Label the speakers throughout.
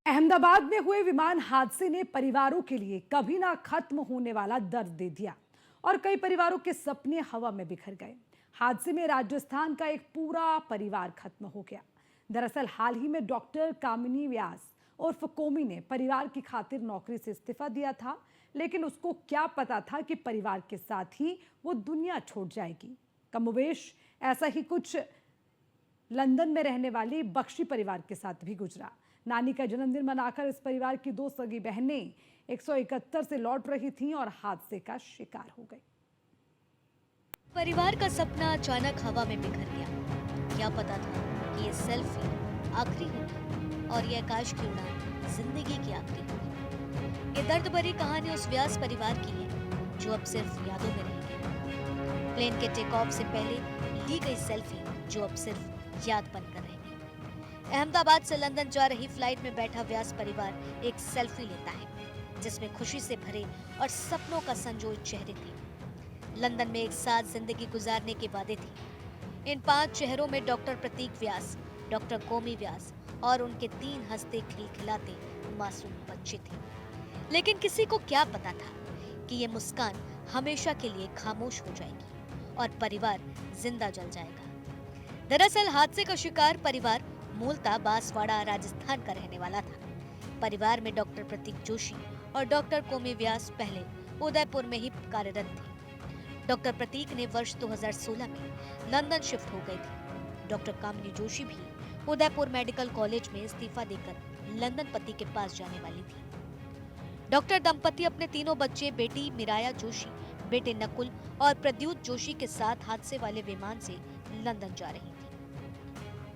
Speaker 1: अहमदाबाद में हुए विमान हादसे ने परिवारों के लिए कभी ना खत्म होने वाला दर्द दे दिया और कई परिवारों के सपने हवा में बिखर गए। हादसे में राजस्थान का एक पूरा परिवार खत्म हो गया। दरअसल हाल ही में डॉक्टर कामिनी व्यास उर्फ कोमी ने परिवार की खातिर नौकरी से इस्तीफा दिया था, लेकिन उसको क्या पता था कि परिवार के साथ ही वो दुनिया छोड़ जाएगी। कमोबेश ऐसा ही कुछ लंदन में रहने वाली बख्शी परिवार के साथ भी गुजरा। नानी का जन्मदिन मनाकर इस परिवार की दो सगी बहनें 171 से लौट रही थीं और हादसे का शिकार हो गई।
Speaker 2: परिवार का सपना अचानक हवा में बिखर गया। क्या पता था कि ये सेल्फी आखिरी होगी और ये आकाश की उड़ान जिंदगी की आखिरी होगी। ये दर्द भरी कहानी उस व्यास परिवार की है जो अब सिर्फ यादों में रहेगी। प्लेन के टेक ऑफ से पहले ली गई सेल्फी जो अब सिर्फ याद बनकर रहेगी। अहमदाबाद से लंदन जा रही फ्लाइट में बैठा व्यास परिवार एक सेल्फी लेता है जिसमें खुशी से भरे और सपनों का संजोए चेहरे थे। लंदन में एक साथ जिंदगी गुजारने के वादे थे। इन 5 चेहरों में डॉक्टर प्रतीक व्यास, डॉक्टर कोमी व्यास और उनके 3 हंसते खिलखिलाते मासूम बच्चे थे। लेकिन किसी को क्या पता था कि ये मुस्कान हमेशा के लिए खामोश हो जाएगी और परिवार जिंदा जल जाएगा। दरअसल हादसे का शिकार परिवार मूलतः बांसवाड़ा राजस्थान का रहने वाला था। परिवार में डॉक्टर प्रतीक जोशी और डॉक्टर कोमी व्यास पहले उदयपुर में ही कार्यरत थे। डॉक्टर प्रतीक ने वर्ष 2016 में लंदन शिफ्ट हो गए थे। डॉक्टर कामिनी जोशी भी उदयपुर मेडिकल कॉलेज में इस्तीफा देकर लंदन पति के पास जाने वाली थी। डॉक्टर दंपति अपने तीनों बच्चे बेटी मिराया जोशी, बेटे नकुल और प्रद्युत जोशी के साथ हादसे वाले विमान से लंदन जा रही थी।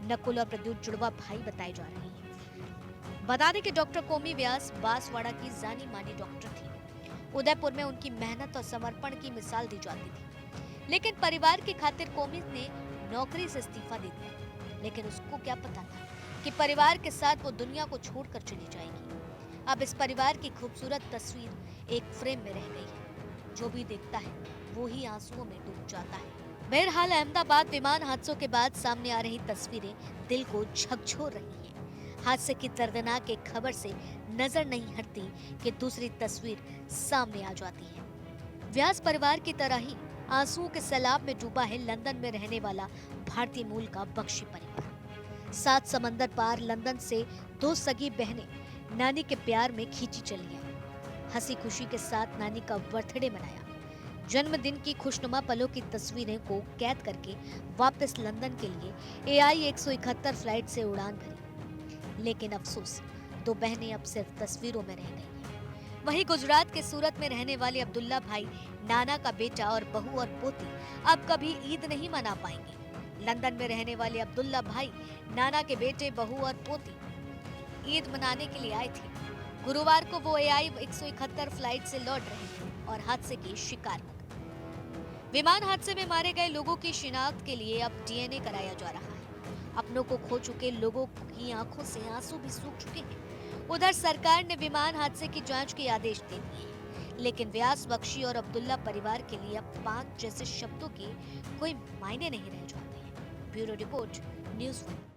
Speaker 2: नकुल और प्रद्युत जुड़वा भाई बताए जा रहे हैं। बता दें कि डॉक्टर कोमी व्यास बांसवाड़ा की जानी मानी डॉक्टर थी। उदयपुर में उनकी मेहनत और समर्पण की मिसाल दी जाती थी। लेकिन परिवार की खातिर कोमी ने नौकरी से इस्तीफा दे दिया। लेकिन उसको क्या पता था कि परिवार के साथ वो दुनिया को छोड़कर चली जाएगी। अब इस परिवार की खूबसूरत तस्वीर एक फ्रेम में रह गई है। जो भी देखता है वो ही आंसुओं में डूब जाता है। बहरहाल अहमदाबाद विमान हादसों के बाद सामने आ रही तस्वीरें दिल को झकझोर रही हैं। हादसे की दर्दनाक एक खबर से नजर नहीं हटती कि दूसरी तस्वीर सामने आ जाती है। व्यास परिवार की तरह ही आंसुओं के सैलाब में डूबा है लंदन में रहने वाला भारतीय मूल का बख्शी परिवार। 7 समंदर पार लंदन से 2 सगी बहनें नानी के प्यार में खींची चली आई। हंसी खुशी के साथ नानी का बर्थडे मनाया। जन्मदिन की खुशनुमा पलों की तस्वीरें को कैद करके वापस लंदन के लिए AI 171 फ्लाइट से उड़ान भरी। लेकिन अफसोस 2 बहनें अब सिर्फ तस्वीरों में रह गई। वहीं गुजरात के सूरत में रहने वाले अब्दुल्ला भाई, नाना का बेटा और बहू और पोती अब कभी ईद नहीं मना पाएंगे। लंदन में रहने वाले अब्दुल्ला भाई, नाना के बेटे, बहू और पोती ईद मनाने के लिए आए थे। गुरुवार को वो AI 171 फ्लाइट से लौट रहे थे और हादसे के शिकार हो गए। विमान हादसे में मारे गए लोगों की शिनाख्त के लिए अब DNA कराया जा रहा है। अपनों को खो चुके लोगों की आंखों से आंसू भी सूख चुके हैं। उधर सरकार ने विमान हादसे की जांच के आदेश दे दिए हैं। लेकिन व्यास, बख्शी और अब्दुल्ला परिवार के लिए अब 5 जैसे शब्दों के कोई मायने नहीं रह जाते हैं। Bureau report, news 1।